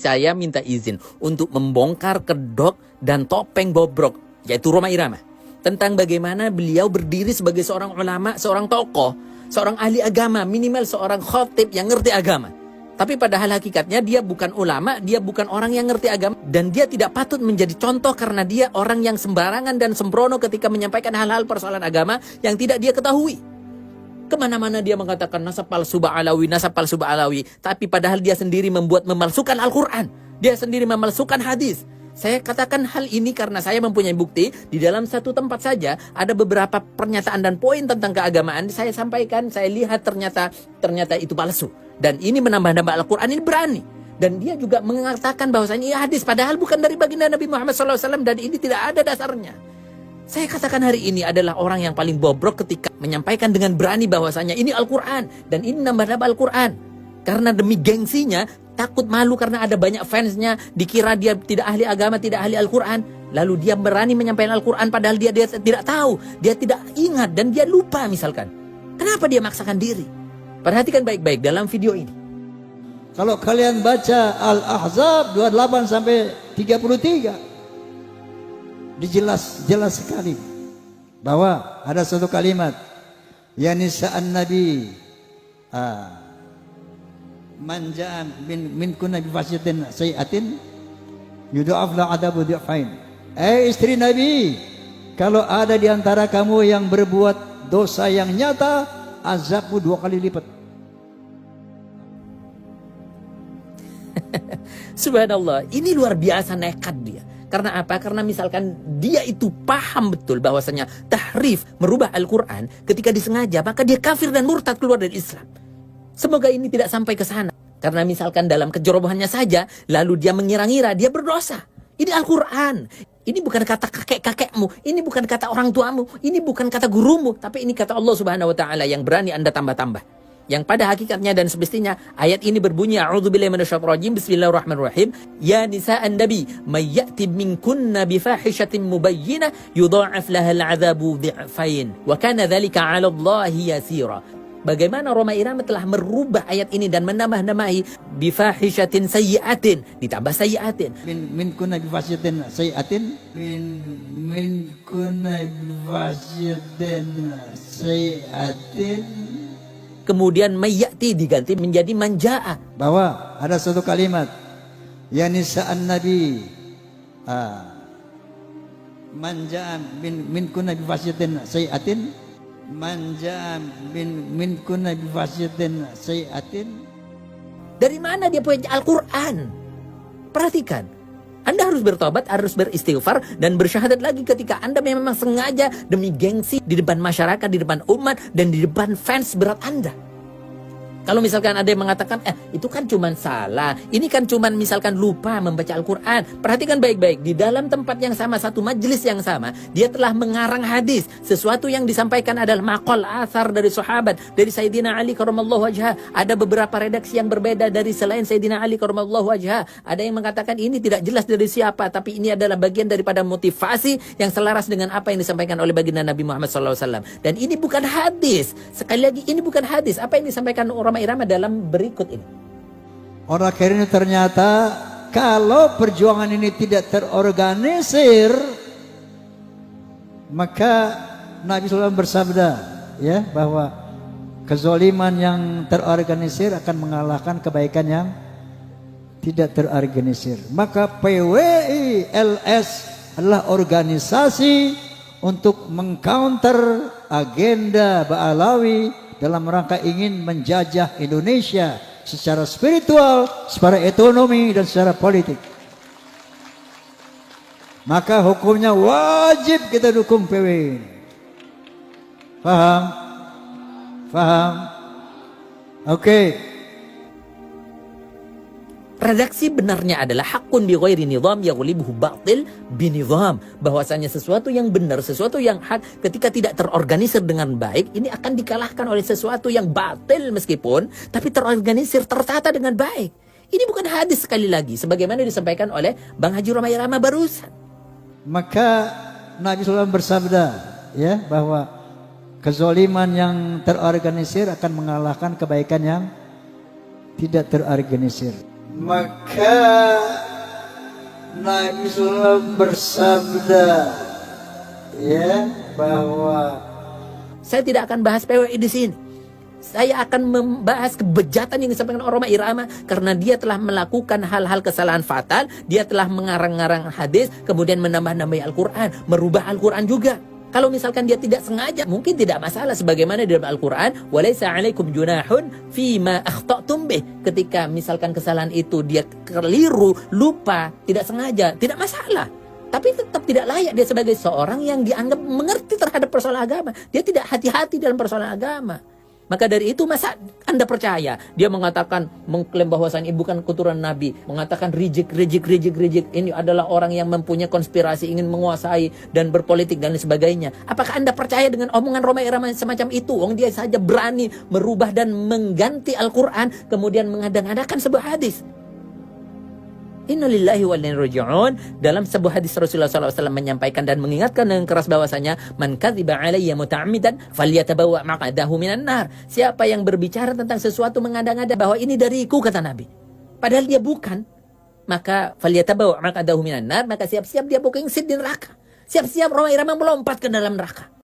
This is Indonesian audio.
saya minta izin untuk membongkar kedok dan topeng bobrok, yaitu Rhoma Irama. Tentang bagaimana beliau berdiri sebagai seorang ulama, seorang tokoh, seorang ahli agama, minimal seorang khotib yang ngerti agama. Tapi padahal hakikatnya dia bukan ulama, dia bukan orang yang ngerti agama. Dan dia tidak patut menjadi contoh karena dia orang yang sembarangan dan sembrono ketika menyampaikan hal-hal persoalan agama yang tidak dia ketahui. Kemana-mana dia mengatakan nasab palsu ba'alawi, nasab palsu ba'alawi. Tapi padahal dia sendiri memalsukan Al-Quran. Dia sendiri memalsukan hadis. Saya katakan hal ini karena saya mempunyai bukti. Di dalam satu tempat saja ada beberapa pernyataan dan poin tentang keagamaan. Saya sampaikan, saya lihat ternyata itu palsu. Dan ini menambah-nambah Al-Quran, ini berani. Dan dia juga mengatakan bahwasanya ini hadis. Padahal bukan dari baginda Nabi Muhammad SAW dan ini tidak ada dasarnya. Saya katakan hari ini adalah orang yang paling bobrok ketika menyampaikan dengan berani bahwasanya ini Al-Quran. Dan ini nambah-nambah Al-Quran. Karena demi gengsinya, takut malu karena ada banyak fansnya, dikira dia tidak ahli agama, tidak ahli Al-Quran. Lalu dia berani menyampaikan Al-Quran padahal dia tidak tahu, dia tidak ingat dan dia lupa misalkan. Kenapa dia maksakan diri? Perhatikan baik-baik dalam video ini. Kalau kalian baca Al-Ahzab 28 sampai 33, jelas sekali bahwa ada satu kalimat, ya nisa'an nabi, man ja'a minkunna bi fasyatin sayi'atin yudha'af la adabu dhi'fain. Istri Nabi, kalau ada di antara kamu yang berbuat dosa yang nyata, azabmu 2 kali lipat. Subhanallah, ini luar biasa nekat dia. Karena apa? Karena misalkan dia itu paham betul bahwasanya tahrif, merubah Al-Quran, ketika disengaja, maka dia kafir dan murtad keluar dari Islam. Semoga ini tidak sampai ke sana. Karena misalkan dalam kejerobohannya saja, lalu dia mengira-ngira, dia berdosa. Ini Al-Quran. Ini bukan kata kakek-kakekmu. Ini bukan kata orang tuamu. Ini bukan kata gurumu. Tapi ini kata Allah Subhanahu Wa Taala yang berani Anda tambah-tambah. Yang pada hakikatnya dan semestinya ayat ini berbunyi, A'udzubillahi minasyaitonirrajim, Bismillahirrahmanirrahim. Ya nisa'an nabi, may ya'ti minkunna bifahishatin mubayyinah yudha'af lahal 'adzabu dhi'fain wa kana dzalika 'ala Allahi yasira. Bagaimana Rhoma Irama telah merubah ayat ini dan menambah-namahi bifahishatin sayyi'atin, ditambah sayyi'atin. Minkunna bifahishatin sayyi'atin, minkunna bifahishatin sayyi'atin. Kemudian mayyati diganti menjadi manja'a. Bahwa ada satu kalimat, ya nisa'an nabi, man ja'a minkunna bifahishatin sayyi'atin, man ja'a minkunna bifahishatin sayyi'atin. Dari mana dia punya Al-Quran? Perhatikan. Anda harus bertobat, harus beristighfar dan bersyahadat lagi ketika Anda memang sengaja demi gengsi di depan masyarakat, di depan umat dan di depan fans berat Anda. Kalau misalkan ada yang mengatakan, itu kan cuman salah, ini kan cuman misalkan lupa membaca Al-Quran. Perhatikan baik-baik, di dalam tempat yang sama, satu majelis yang sama, dia telah mengarang hadis. Sesuatu yang disampaikan adalah maqal athar dari sahabat, dari Sayyidina Ali karramallahu wajhah. Ada beberapa redaksi yang berbeda dari selain Sayyidina Ali karramallahu wajhah. Ada yang mengatakan ini tidak jelas dari siapa, tapi ini adalah bagian daripada motivasi yang selaras dengan apa yang disampaikan oleh baginda Nabi Muhammad SAW. Dan ini bukan hadis. Sekali lagi, ini bukan hadis. Apa yang disampaikan orang Irama dalam berikut ini. Orang akhirnya ternyata kalau perjuangan ini tidak terorganisir, maka Nabi SAW bersabda, ya, bahwa kezaliman yang terorganisir akan mengalahkan kebaikan yang tidak terorganisir. Maka PWI LS adalah organisasi untuk mengcounter agenda Ba'alawi dalam rangka ingin menjajah Indonesia secara spiritual, secara ekonomi, dan secara politik. Maka hukumnya wajib kita dukung PW. Paham? Paham? Oke. Redaksi benarnya adalah hakun bi ghairi nizam yaghlibuhu batil binizam. Bahwasanya sesuatu yang benar, sesuatu yang hak ketika tidak terorganisir dengan baik, ini akan dikalahkan oleh sesuatu yang batil meskipun tapi terorganisir, tertata dengan baik. Ini bukan hadis sekali lagi sebagaimana disampaikan oleh Bang Haji Rhoma Irama barusan. Maka Nabi SAW bersabda, ya, bahwa kezaliman yang terorganisir akan mengalahkan kebaikan yang tidak terorganisir. maka Nabi SAW bersabda ya bahwa Saya tidak akan bahas PWI di sini. Saya akan membahas kebejatan yang disampaikan Roma Irama karena dia telah melakukan hal-hal kesalahan fatal, dia telah mengarang-ngarang hadis, kemudian menambah-nambahi Al-Quran, merubah Al-Quran juga. Kalau misalkan dia tidak sengaja, mungkin tidak masalah sebagaimana di dalam Al-Quran, "Walaisa 'alaikum junahun fima akhta'tum bih." Ketika misalkan kesalahan itu dia keliru, lupa, tidak sengaja, tidak masalah. Tapi tetap tidak layak dia sebagai seorang yang dianggap mengerti terhadap persoalan agama. Dia tidak hati-hati dalam persoalan agama. Maka dari itu masa Anda percaya? Dia mengatakan, mengklaim bahwasannya bukan keturunan Nabi. Mengatakan reject. Ini adalah orang yang mempunyai konspirasi, ingin menguasai dan berpolitik dan lain sebagainya. Apakah Anda percaya dengan omongan Roma Irama semacam itu? Dia saja berani merubah dan mengganti Al-Quran, kemudian mengada-ngadakan sebuah hadis. Inna lillahi wa inna ilaihi raji'un. Dalam sebuah hadis Rasulullah SAW menyampaikan dan mengingatkan dengan keras bahwasanya man kadziba alayya muta'ammidan falyatabawwa maq'adahu minan nar. Siapa yang berbicara tentang sesuatu mengada-ngada bahwa ini dariku, kata Nabi, padahal dia bukan, maka falyatabawwa maq'adahu minan nar, maka siap-siap dia booking seat di neraka. Siap-siap Roma Irama melompat ke dalam neraka.